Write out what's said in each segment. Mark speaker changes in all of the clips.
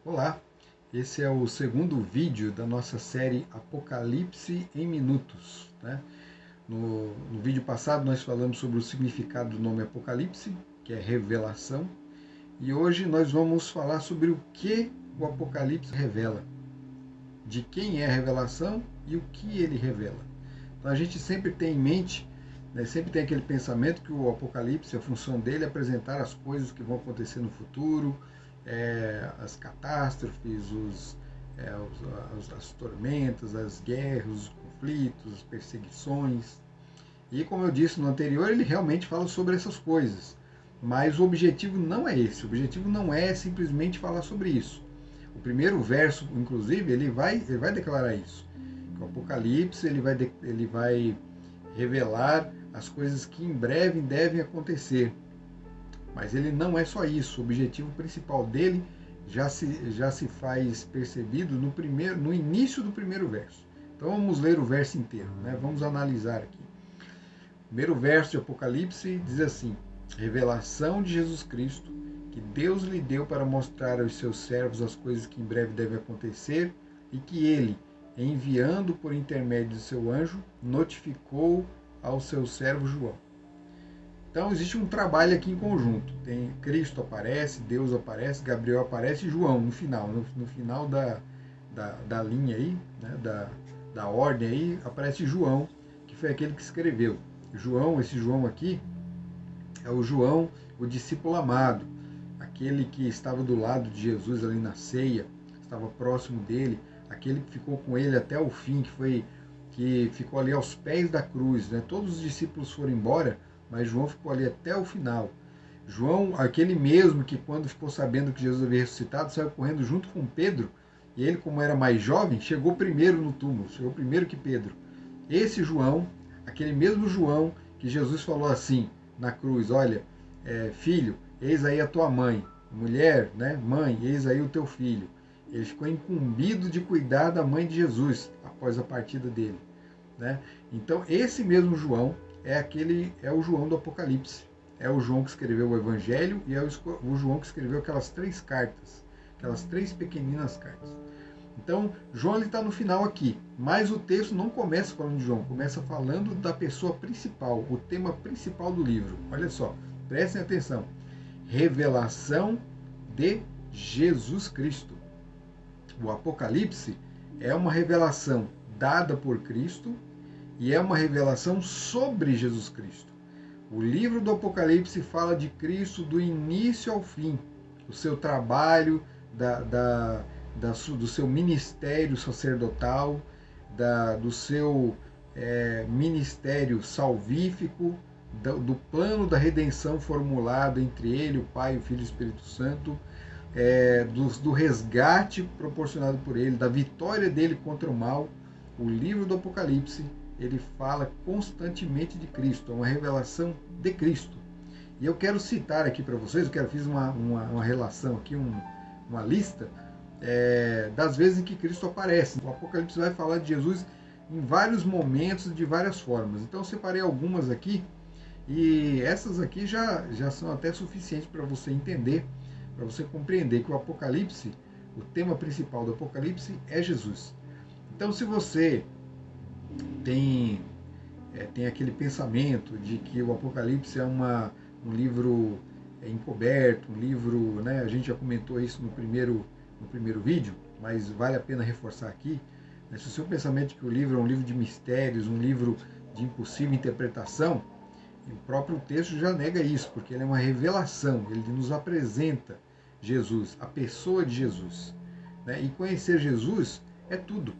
Speaker 1: Olá, esse é o segundo vídeo da nossa série Apocalipse em Minutos. No vídeo passado nós falamos sobre o significado do nome Apocalipse, que é revelação, e hoje nós vamos falar sobre o que o Apocalipse revela, de quem é a revelação e o que ele revela. Então a gente sempre tem em mente, sempre tem aquele pensamento que o Apocalipse, a função dele é apresentar as coisas que vão acontecer no futuro, as catástrofes, as tormentas, as guerras, os conflitos, as perseguições. E como eu disse no anterior, ele realmente fala sobre essas coisas. Mas o objetivo não é esse. O objetivo não é simplesmente falar sobre isso. O primeiro verso, inclusive, ele vai declarar isso. O Apocalipse ele vai revelar as coisas que em breve devem acontecer. Mas ele não é só isso. O objetivo principal dele já se faz percebido no início do primeiro verso. Então vamos ler o verso inteiro, Vamos analisar aqui. O primeiro verso de Apocalipse diz assim: revelação de Jesus Cristo, que Deus lhe deu para mostrar aos seus servos as coisas que em breve devem acontecer, e que ele, enviando por intermédio de seu anjo, notificou ao seu servo João. Então existe um trabalho aqui em conjunto. Tem Cristo aparece, Deus aparece, Gabriel aparece e João no final. No final da linha aí, da ordem aí, aparece João, que foi aquele que escreveu. Esse João aqui, é o João, o discípulo amado, aquele que estava do lado de Jesus ali na ceia, estava próximo dele, aquele que ficou com ele até o fim, que ficou ali aos pés da cruz. Todos os discípulos foram embora, mas João ficou ali até o final. João, aquele mesmo que quando ficou sabendo que Jesus havia ressuscitado, saiu correndo junto com Pedro, e ele, como era mais jovem, chegou primeiro no túmulo, chegou primeiro que Pedro. Esse João, aquele mesmo João que Jesus falou assim na cruz: olha, filho, eis aí a tua mãe, mulher, mãe, eis aí o teu filho. Ele ficou incumbido de cuidar da mãe de Jesus após a partida dele. Então esse mesmo João é o João do Apocalipse. É o João que escreveu o Evangelho e é o João que escreveu aquelas 3 cartas, aquelas 3 pequeninas cartas. Então, João está no final aqui, mas o texto não começa falando de João, começa falando da pessoa principal, o tema principal do livro. Olha só, prestem atenção. Revelação de Jesus Cristo. O Apocalipse é uma revelação dada por Cristo e é uma revelação sobre Jesus Cristo. O livro do Apocalipse fala de Cristo do início ao fim, o seu trabalho, do seu ministério sacerdotal, do seu ministério salvífico, do plano da redenção formulado entre ele, o Pai, o Filho e o Espírito Santo, do resgate proporcionado por ele, da vitória dele contra o mal. O livro do Apocalipse, ele fala constantemente de Cristo, é uma revelação de Cristo. E eu quero citar aqui para vocês, fiz uma relação aqui, uma lista das vezes em que Cristo aparece. O Apocalipse vai falar de Jesus em vários momentos, de várias formas. Então eu separei algumas aqui, e essas aqui já são até suficientes para você entender, para você compreender que o Apocalipse, o tema principal do Apocalipse é Jesus. Então se você tem aquele pensamento de que o Apocalipse é um livro encoberto, um livro, a gente já comentou isso no primeiro vídeo, mas vale a pena reforçar aqui, se o seu pensamento é que o livro é um livro de mistérios, um livro de impossível interpretação, o próprio texto já nega isso, porque ele é uma revelação, ele nos apresenta Jesus, a pessoa de Jesus. E conhecer Jesus é tudo.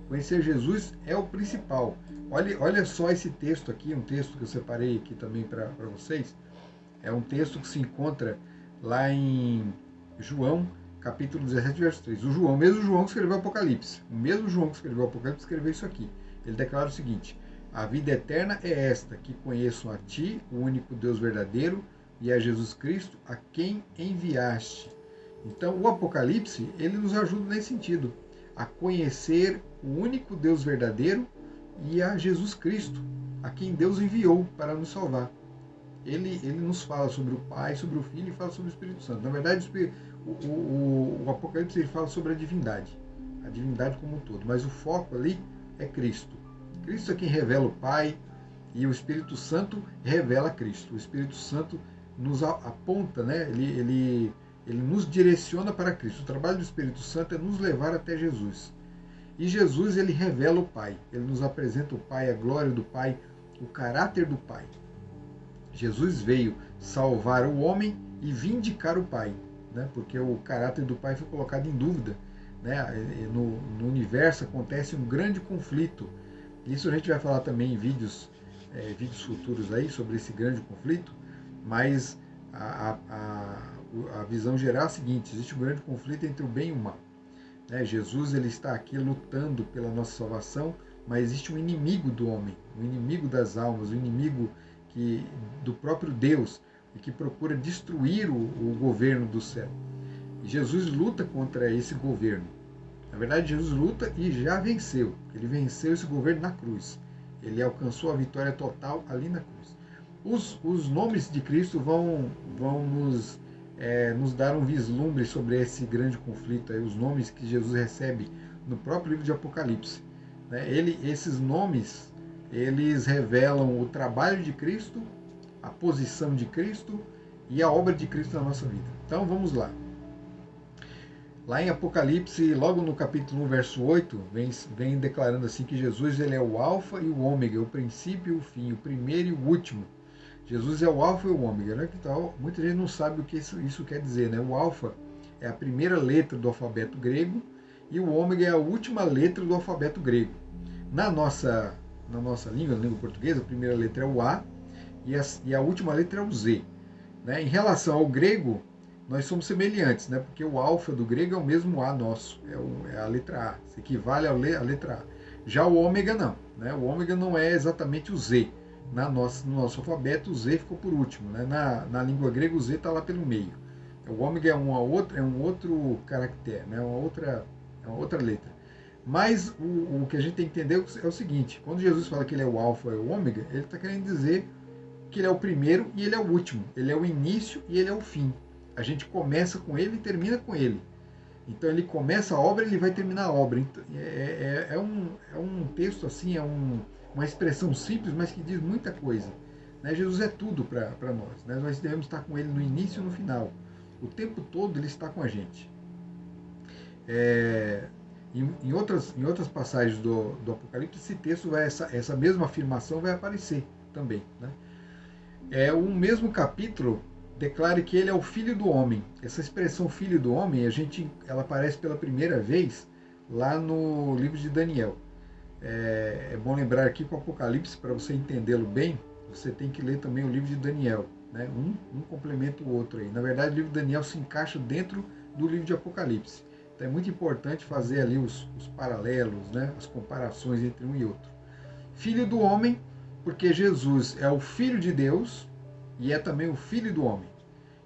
Speaker 1: Conhecer Jesus é o principal. Olha só esse texto aqui, um texto que eu separei aqui também para vocês. É um texto que se encontra lá em João, capítulo 17, verso 3. O mesmo João que escreveu o Apocalipse. O mesmo João que escreveu o Apocalipse escreveu isso aqui. Ele declara o seguinte: a vida eterna é esta, que conheçam a ti, o único Deus verdadeiro, e a Jesus Cristo, a quem enviaste. Então o Apocalipse, ele nos ajuda nesse sentido, a conhecer o único Deus verdadeiro e a Jesus Cristo, a quem Deus enviou para nos salvar. ele nos fala sobre o Pai, sobre o Filho e fala sobre o Espírito Santo. Na verdade, o Apocalipse ele fala sobre a divindade como um todo, mas o foco ali é Cristo. Cristo é quem revela o Pai e o Espírito Santo revela Cristo. O Espírito Santo nos aponta, né? Ele nos direciona para Cristo. O trabalho do Espírito Santo é nos levar até Jesus. E Jesus, ele revela o Pai. Ele nos apresenta o Pai, a glória do Pai, o caráter do Pai. Jesus veio salvar o homem e vindicar o Pai, né? Porque o caráter do Pai foi colocado em dúvida. Né? No universo acontece um grande conflito. Isso a gente vai falar também em vídeos futuros aí sobre esse grande conflito, mas a visão geral é a seguinte: existe um grande conflito entre o bem e o mal. Né? Jesus ele está aqui lutando pela nossa salvação, mas existe um inimigo do homem, um inimigo das almas, um inimigo do próprio Deus, e que procura destruir o governo do céu. E Jesus luta contra esse governo. Na verdade, Jesus luta e já venceu. Ele venceu esse governo na cruz. Ele alcançou a vitória total ali na cruz. Os nomes de Cristo vão nos dar um vislumbre sobre esse grande conflito. Aí, os nomes que Jesus recebe no próprio livro de Apocalipse. Né? Esses nomes, eles revelam o trabalho de Cristo, a posição de Cristo e a obra de Cristo na nossa vida. Então vamos lá. Lá em Apocalipse, logo no capítulo 1, verso 8, vem declarando assim que Jesus ele é o alfa e o ômega, o princípio e o fim, o primeiro e o último. Jesus é o alfa e o ômega. Né? Então, muita gente não sabe o que isso quer dizer. Né? O alfa é a primeira letra do alfabeto grego e o ômega é a última letra do alfabeto grego. Na nossa língua, na língua portuguesa, a primeira letra é o A e a última letra é o Z. Né? Em relação ao grego, nós somos semelhantes, né? Porque o alfa do grego é o mesmo A nosso, é a letra A, se equivale à letra A. Já o ômega não, né? O ômega não é exatamente o Z. No nosso alfabeto, o Z ficou por último. Né? Na língua grega, o Z está lá pelo meio. O ômega é um outro caractere, né? É uma outra letra. Mas o que a gente tem que entender é o seguinte: quando Jesus fala que ele é o alfa e o ômega, ele está querendo dizer que ele é o primeiro e ele é o último. Ele é o início e ele é o fim. A gente começa com ele e termina com ele. Então ele começa a obra e ele vai terminar a obra. É um texto assim, uma expressão simples, mas que diz muita coisa. Né? Jesus é tudo para nós. Né? Nós devemos estar com ele no início e no final. O tempo todo ele está com a gente. Em outras passagens do Apocalipse, esse texto essa mesma afirmação vai aparecer também. Né? O mesmo capítulo declara que ele é o Filho do Homem. Essa expressão Filho do Homem, ela aparece pela primeira vez lá no livro de Daniel. É bom lembrar aqui que o Apocalipse, para você entendê-lo bem, você tem que ler também o livro de Daniel. Né? Um complementa o outro aí. Na verdade, o livro de Daniel se encaixa dentro do livro de Apocalipse. Então é muito importante fazer ali os paralelos, né? As comparações entre um e outro. Filho do Homem, porque Jesus é o Filho de Deus e é também o Filho do Homem.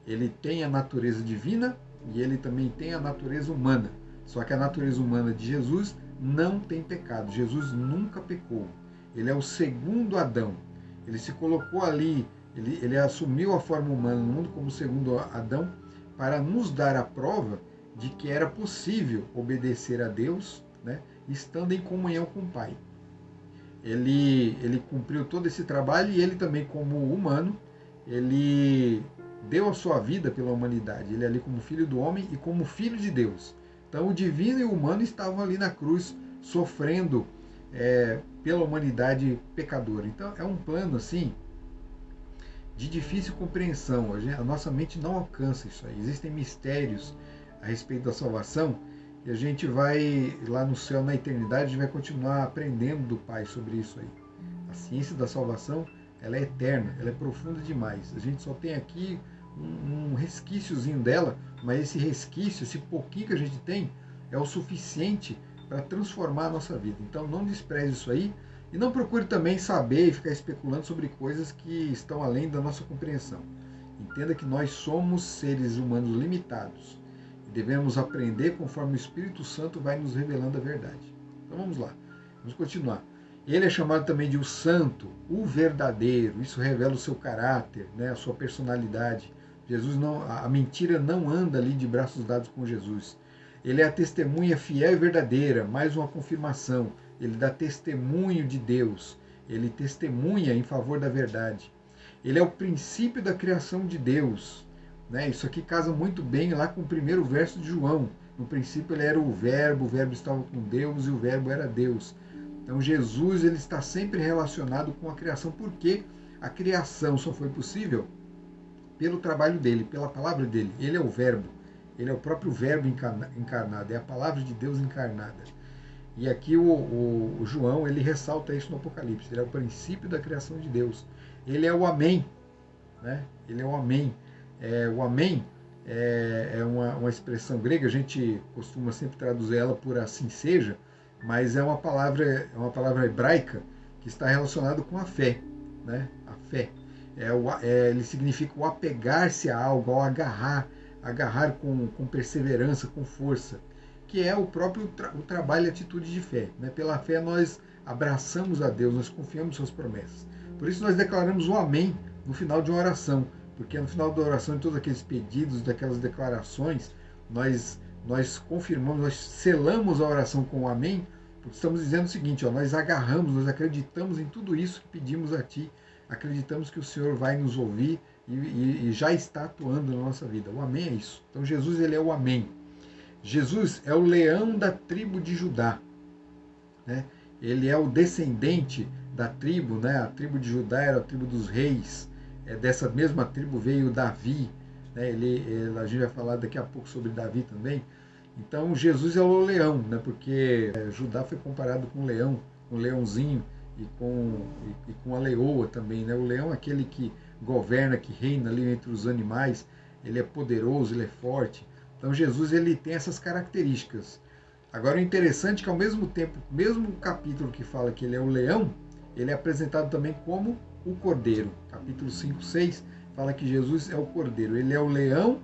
Speaker 1: Ele tem a natureza divina e ele também tem a natureza humana. Só que a natureza humana de Jesus não tem pecado. Jesus nunca pecou. Ele é o segundo Adão. Ele se colocou ali, ele assumiu a forma humana no mundo como segundo Adão para nos dar a prova de que era possível obedecer a Deus, né, estando em comunhão com o Pai. Ele cumpriu todo esse trabalho e ele também, como humano, ele deu a sua vida pela humanidade. Ele é ali como filho do homem e como filho de Deus. Então o divino e o humano estavam ali na cruz sofrendo pela humanidade pecadora. Então é um plano assim de difícil compreensão. A nossa mente não alcança isso aí. Existem mistérios a respeito da salvação e a gente vai lá no céu, na eternidade, a gente vai continuar aprendendo do Pai sobre isso aí. A ciência da salvação, ela é eterna, ela é profunda demais. A gente só tem aqui um resquíciozinho dela, mas esse resquício, esse pouquinho que a gente tem, é o suficiente para transformar a nossa vida. Então não despreze isso aí e não procure também saber e ficar especulando sobre coisas que estão além da nossa compreensão. Entenda que nós somos seres humanos limitados e devemos aprender conforme o Espírito Santo vai nos revelando a verdade. Então vamos lá, vamos continuar. Ele é chamado também de o santo, o verdadeiro. Isso revela o seu caráter, né, a sua personalidade. Jesus não, a mentira não anda ali de braços dados com Jesus. Ele é a testemunha fiel e verdadeira, mais uma confirmação. Ele dá testemunho de Deus. Ele testemunha em favor da verdade. Ele é o princípio da criação de Deus. Né? Isso aqui casa muito bem lá com o primeiro verso de João. No princípio ele era o verbo estava com Deus e o verbo era Deus. Então Jesus ele está sempre relacionado com a criação, porque a criação só foi possível pelo trabalho dele, pela palavra dele. Ele é o verbo, ele é o próprio verbo encarnado, é a palavra de Deus encarnada. E aqui o João ele ressalta isso no Apocalipse, ele é o princípio da criação de Deus. Ele é o Amém, né? Ele é o Amém. O Amém é uma expressão grega, a gente costuma sempre traduzir ela por assim seja, mas é uma palavra hebraica que está relacionada com a fé, né? A fé. Ele significa o apegar-se a algo, ao agarrar com perseverança, com força, que é o próprio o trabalho e atitude de fé. Né? Pela fé nós abraçamos a Deus, nós confiamos em suas promessas. Por isso nós declaramos o amém no final de uma oração, porque no final da oração, em todos aqueles pedidos, daquelas declarações, nós confirmamos, nós selamos a oração com o amém, porque estamos dizendo o seguinte, nós agarramos, nós acreditamos em tudo isso que pedimos a Ti, acreditamos que o Senhor vai nos ouvir e já está atuando na nossa vida. O amém é isso. Então Jesus ele é o amém. Jesus é o leão da tribo de Judá. Né? Ele é o descendente da tribo, né? A tribo de Judá era a tribo dos reis. Dessa mesma tribo veio Davi. Né? A gente vai falar daqui a pouco sobre Davi também. Então Jesus é o leão, né? Porque Judá foi comparado com um leão, um leãozinho e com a leoa também. Né? O leão é aquele que governa, que reina ali entre os animais. Ele é poderoso, ele é forte. Então Jesus ele tem essas características. Agora o interessante é que ao mesmo tempo, mesmo o capítulo que fala que ele é o leão, ele é apresentado também como o cordeiro. Capítulo 5, 6 fala que Jesus é o cordeiro. Ele é o leão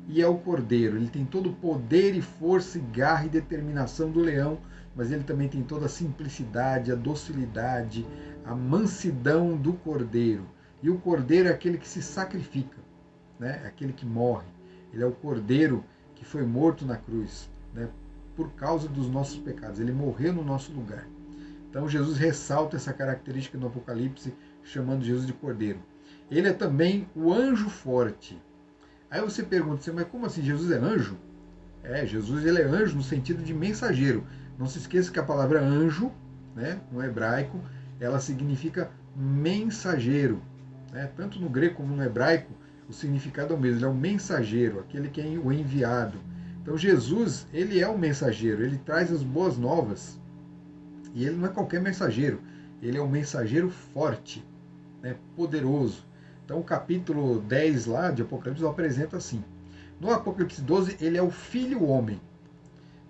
Speaker 1: e é o cordeiro. Ele tem todo o poder e força e garra e determinação do leão, mas ele também tem toda a simplicidade, a docilidade, a mansidão do cordeiro. E o cordeiro é aquele que se sacrifica, né? É aquele que morre. Ele é o cordeiro que foi morto na cruz, né? Por causa dos nossos pecados. Ele morreu no nosso lugar. Então Jesus ressalta essa característica no Apocalipse, chamando Jesus de cordeiro. Ele é também o anjo forte. Aí você pergunta, mas como assim? Jesus é anjo? Jesus ele é anjo no sentido de mensageiro. Não se esqueça que a palavra anjo, né, no hebraico, ela significa mensageiro. Né? Tanto no grego como no hebraico, o significado é o mesmo. Ele é o mensageiro, aquele que é o enviado. Então Jesus, ele é o mensageiro, ele traz as boas novas. E ele não é qualquer mensageiro, ele é um mensageiro forte, né, poderoso. Então o capítulo 10 lá de Apocalipse apresenta assim. No Apocalipse 12, ele é o filho homem,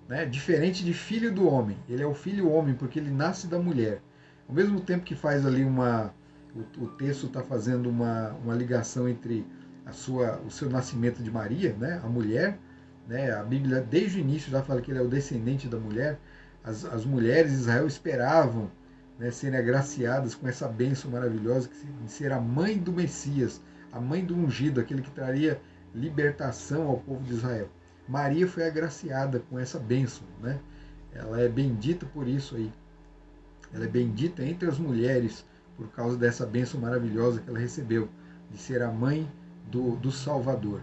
Speaker 1: né, diferente de filho do homem. Ele é o filho homem porque ele nasce da mulher. Ao mesmo tempo que faz ali o texto está fazendo uma ligação entre o seu nascimento de Maria, né, a mulher, né, a Bíblia desde o início já fala que ele é o descendente da mulher. As mulheres de Israel esperavam, né, serem agraciadas com essa bênção maravilhosa de ser a mãe do Messias, a mãe do ungido, aquele que traria libertação ao povo de Israel. Maria foi agraciada com essa bênção, né? Ela é bendita por isso aí. Ela é bendita entre as mulheres por causa dessa bênção maravilhosa que ela recebeu, de ser a mãe do Salvador.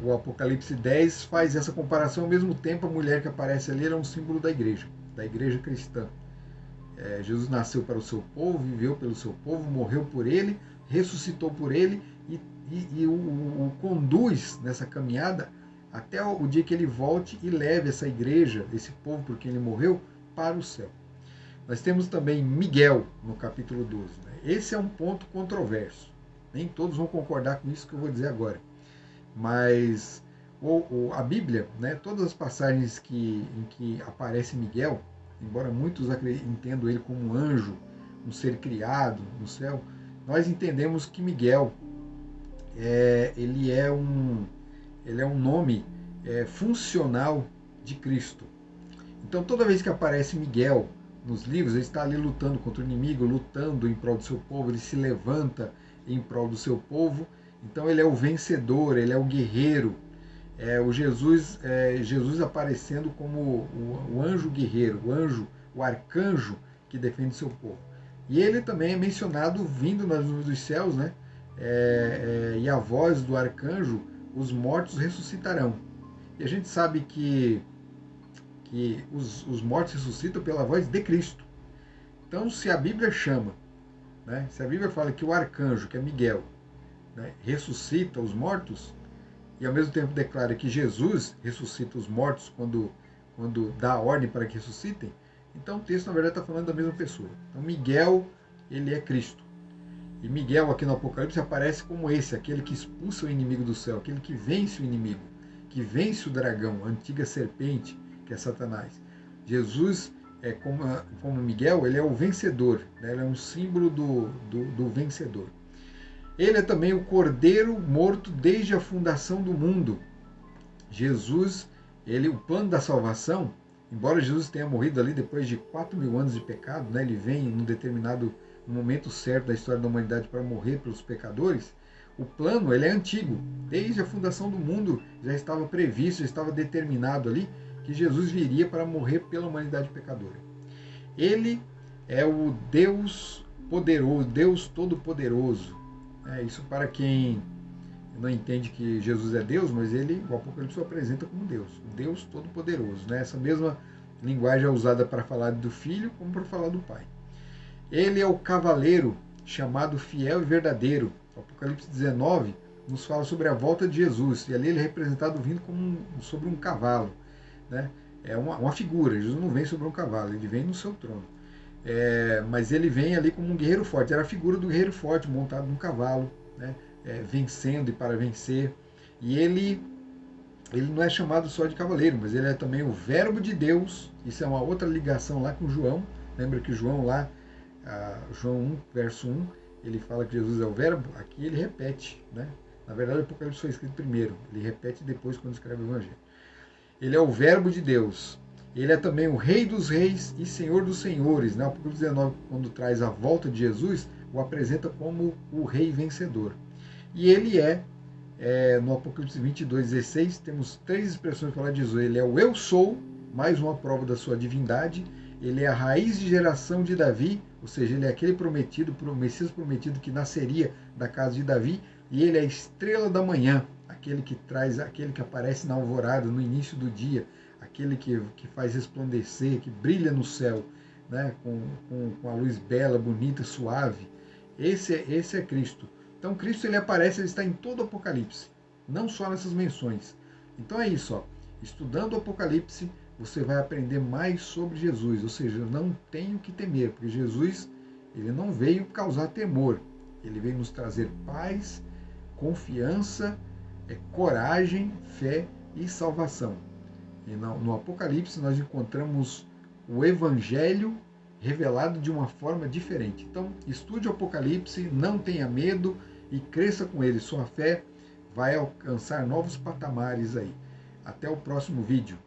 Speaker 1: O Apocalipse 10 faz essa comparação, ao mesmo tempo a mulher que aparece ali é um símbolo da igreja cristã. Jesus nasceu para o seu povo, viveu pelo seu povo, morreu por ele, ressuscitou por ele e o conduz nessa caminhada até o dia que ele volte e leve essa igreja, esse povo por quem ele morreu, para o céu. Nós temos também Miguel no capítulo 12. Né? Esse é um ponto controverso. Nem todos vão concordar com isso que eu vou dizer agora. Mas a Bíblia, né, todas as passagens em que aparece Miguel, embora muitos entendam ele como um anjo, um ser criado no céu, nós entendemos que Miguel ele é um nome funcional de Cristo. Então toda vez que aparece Miguel nos livros, ele está ali lutando contra o inimigo, lutando em prol do seu povo, ele se levanta em prol do seu povo. Então ele é o vencedor, ele é o guerreiro. Jesus aparecendo como o anjo guerreiro, o anjo, o arcanjo que defende o seu povo. E ele também é mencionado vindo nas nuvens dos céus, né? E a voz do arcanjo, os mortos ressuscitarão. E a gente sabe que os mortos ressuscitam pela voz de Cristo. Então, se a Bíblia chama, né? Se a Bíblia fala que o arcanjo, que é Miguel, né, ressuscita os mortos, e ao mesmo tempo declara que Jesus ressuscita os mortos quando dá a ordem para que ressuscitem, então o texto na verdade está falando da mesma pessoa. Então Miguel, ele é Cristo. E Miguel aqui no Apocalipse aparece como esse, aquele que expulsa o inimigo do céu, aquele que vence o inimigo, que vence o dragão, a antiga serpente, que é Satanás. Jesus, como Miguel, ele é o vencedor, né? Ele é um símbolo do vencedor. Ele é também o Cordeiro morto desde a fundação do mundo. Jesus, o plano da salvação, embora Jesus tenha morrido ali depois de 4.000 anos de pecado, né, ele vem num determinado momento certo da história da humanidade para morrer pelos pecadores, o plano ele é antigo. Desde a fundação do mundo já estava previsto, já estava determinado ali que Jesus viria para morrer pela humanidade pecadora. Ele é o Deus poderoso, Deus todo-poderoso. Isso para quem não entende que Jesus é Deus, mas o Apocalipse o apresenta como Deus, o Deus todo-poderoso. Né? Essa mesma linguagem é usada para falar do Filho como para falar do Pai. Ele é o cavaleiro chamado fiel e verdadeiro. O Apocalipse 19 nos fala sobre a volta de Jesus, e ali ele é representado vindo sobre um cavalo. Né? É uma figura, Jesus não vem sobre um cavalo, ele vem no seu trono. Mas ele vem ali como um guerreiro forte, era a figura do guerreiro forte montado num cavalo, né? Vencendo e para vencer. E ele não é chamado só de cavaleiro, mas ele é também o verbo de Deus. Isso é uma outra ligação lá com João. Lembra que João lá, João 1, verso 1, ele fala que Jesus é o verbo? Aqui ele repete, né? Na verdade o Apocalipse foi escrito primeiro, ele repete depois quando escreve o Evangelho. Ele é o verbo de Deus. Ele é também o Rei dos Reis e Senhor dos Senhores. Né? O Apocalipse 19, quando traz a volta de Jesus, o apresenta como o Rei vencedor. E ele no Apocalipse 22:16, temos 3 expressões para falar de Jesus. Ele é o Eu Sou, mais uma prova da sua divindade. Ele é a raiz de geração de Davi, ou seja, ele é aquele prometido, o Messias prometido que nasceria da casa de Davi. E ele é a estrela da manhã, aquele que aparece na alvorada, no início do dia, aquele que faz resplandecer, que brilha no céu, né, com a luz bela, bonita, suave. Esse é Cristo. Então Cristo ele aparece, ele está em todo o Apocalipse, não só nessas menções. Então é isso, ó. Estudando o Apocalipse, você vai aprender mais sobre Jesus, ou seja, eu não tenho que temer, porque Jesus ele não veio causar temor, ele veio nos trazer paz, confiança, coragem, fé e salvação. E no Apocalipse nós encontramos o Evangelho revelado de uma forma diferente. Então, estude o Apocalipse, não tenha medo e cresça com ele. Sua fé vai alcançar novos patamares aí. Até o próximo vídeo.